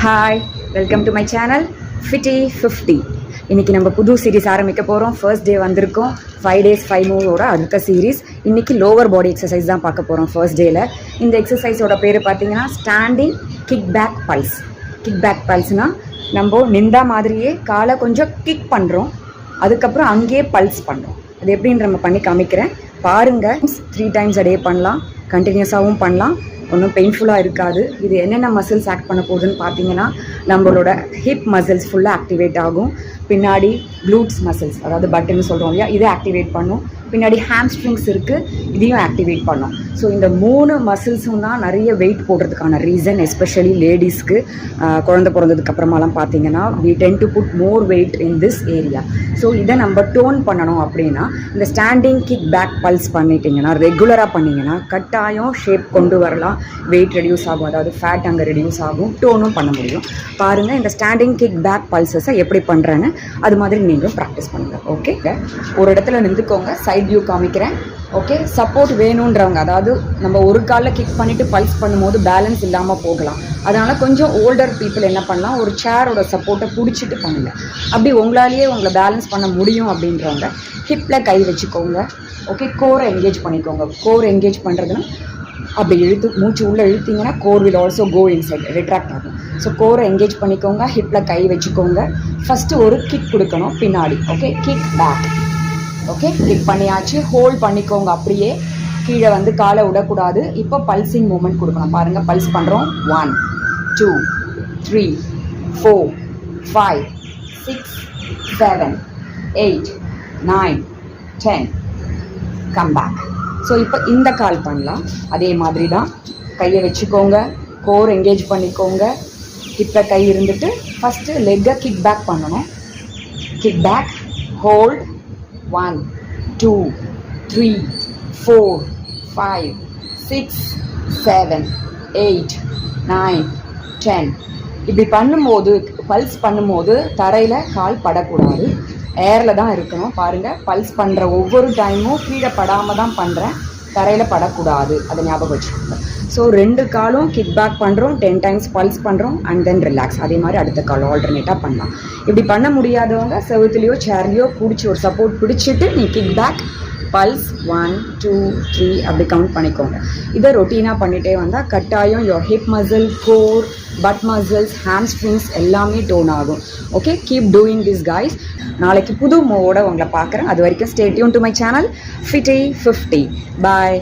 Hi, welcome to my channel fifty 50. இன்றைக்கி நம்ம புது சீரீஸ் ஆரம்பிக்க போகிறோம். ஃபர்ஸ்ட் டே வந்திருக்கோம். 5 days 5 moveோட அடுத்த சீரீஸ். இன்றைக்கி லோவர் பாடி எக்ஸசைஸ் தான் பார்க்க போகிறோம் ஃபர்ஸ்ட் டேயில். இந்த எக்ஸசைஸோட பேர் பார்த்தீங்கன்னா standing kick back pulse. Kick back பல்ஸ்னால் நம்ம நின்றா மாதிரியே காலை கொஞ்சம் கிக் பண்ணுறோம், அதுக்கப்புறம் அங்கேயே பல்ஸ் பண்ணுறோம். அது எப்படின்னு நம்ம பண்ணி காமிக்கிறேன் பாருங்கள். 3 times a day பண்ணலாம், கண்டினியூஸாகவும் பண்ணலாம், ஒன்றும் பெயின்ஃபுல்லாக இருக்காது. இது என்னென்ன மசில்ஸ் ஆக்ட் பண்ண போகுதுன்னு பார்த்தீங்கன்னா, நம்மளோட ஹிப் மசில்ஸ் ஃபுல்லாக ஆக்டிவேட் ஆகும். பின்னாடி க்ளூட்ஸ் மசில்ஸ், அதாவது பட்டுன்னு சொல்கிறோம் இல்லையா, இதை ஆக்டிவேட் பண்ணும். பின்னாடி ஹாம்ஸ்ட்ரிங்ஸ் இருக்குது, இதையும் ஆக்டிவேட் பண்ணும். ஸோ இந்த 3 மசில்ஸும் தான் நிறைய வெயிட் போடுறதுக்கான ரீசன். எஸ்பெஷலி லேடிஸ்க்கு குழந்தை பிறந்ததுக்கப்புறமாலாம் பார்த்தீங்கன்னா we tend to put more weight in this area. So இதை நம்ம டோன் பண்ணணும் அப்படின்னா இந்த ஸ்டாண்டிங் கிக் பேக் பல்ஸ் பண்ணிட்டீங்கன்னா, ரெகுலராக பண்ணிங்கன்னா கட்டாயம் ஷேப் கொண்டு வரலாம், வெயிட் ரெடியூஸ் ஆகும், அதாவது ஃபேட் அங்கே ரெடியூஸ் ஆகும், டோனும் பண்ண முடியும். பாருங்கள், இந்த ஸ்டாண்டிங் கிக் பேக் பல்ஸஸை எப்படி பண்ணுறேன்னு அது மாதிரி நீங்களும் ப்ராக்டிஸ் பண்ணுங்கள். ஓகே, ஒரு இடத்துல நின்றுக்கோங்க, சைட் வியூ காமிக்கிறேன். ஓகே, சப்போர்ட் வேணுன்றவங்க, அதாவது நம்ம ஒரு காலில் கிக் பண்ணிவிட்டு பல்ஸ் பண்ணும்போது பேலன்ஸ் இல்லாமல் போகலாம். அதனால் கொஞ்சம் ஓல்டர் பீப்புள் என்ன பண்ணலாம், ஒரு சேரோட சப்போர்ட்டை பிடிச்சிட்டு பண்ணுங்கள். அப்படி உங்களாலேயே உங்களை பேலன்ஸ் பண்ண முடியும் அப்படின்றவங்க ஹிப்பில் கை வச்சுக்கோங்க. ஓகே, கோரை என்கேஜ் பண்ணிக்கோங்க. கோர் என்கேஜ் பண்ணுறதுன்னா அப்படி மூச்சு உள்ளே இழுத்தீங்கன்னா core will also go inside, retract ஆகும். ஸோ கோரை என்கேஜ் பண்ணிக்கோங்க, ஹிப்பில் கை வச்சுக்கோங்க. ஃபஸ்ட்டு ஒரு கிக் கொடுக்கணும் பின்னாடி. Okay, kick back. Okay, kick பண்ணியாச்சு, ஹோல்ட் பண்ணிக்கோங்க, அப்படியே கீழே வந்து காலை விடக்கூடாது. இப்போ பல்சிங் மூமெண்ட் கொடுக்கணும். பாருங்கள், பல்ஸ் பண்ணுறோம். 1 2 3 4 5 6 7 8 9 10. Come back. ஸோ இப்போ இந்த கால் பண்ணலாம். அதே மாதிரி தான், கையை வச்சுக்கோங்க, கோர் என்கேஜ் பண்ணிக்கோங்க, ஹிப்பில் கை இருந்துட்டு ஃபஸ்ட்டு லெக்கை கிக் பேக் பண்ணணும். Kick back, hold. 1 2 3 4 5 6 7 8 9 10. இப்படி பண்ணும்போது, பல்ஸ் பண்ணும்போது தரையில் கால் படக்கூடாது, ஏரில் தான் இருக்கணும். பாருங்கள், பல்ஸ் பண்ணுற ஒவ்வொரு டைமும் கீழே படாமல் தான் பண்ணுறேன், தரையில் படக்கூடாது, அதை ஞாபகம் வச்சுக்கோங்க. ஸோ 2 காலும் கிக் பேக் பண்ணுறோம், 10 times பல்ஸ் பண்ணுறோம், அண்ட் தென் ரிலாக்ஸ். அதே மாதிரி அடுத்த கால் ஆல்டர்னேட்டாக பண்ணலாம். இப்படி பண்ண முடியாதவங்க செவுத்துலேயோ சேர்லையோ பிடிச்சி ஒரு சப்போர்ட் பிடிச்சிட்டு நீ கிக் பேக் பல்ஸ் 1 2 3 அப்படி கவுண்ட் பண்ணிக்கோங்க. இதை ரொட்டீனாக பண்ணிகிட்டே வந்தால் கட்டாயம் your hip muscle, core, but muscles, hamstrings எல்லாமே டோன் ஆகும். Okay, keep doing this guys. நாளைக்கு புது மூவோட உங்களை பார்க்குறேன். அது வரைக்கும் stay tune to my channel fifty 50. Bye.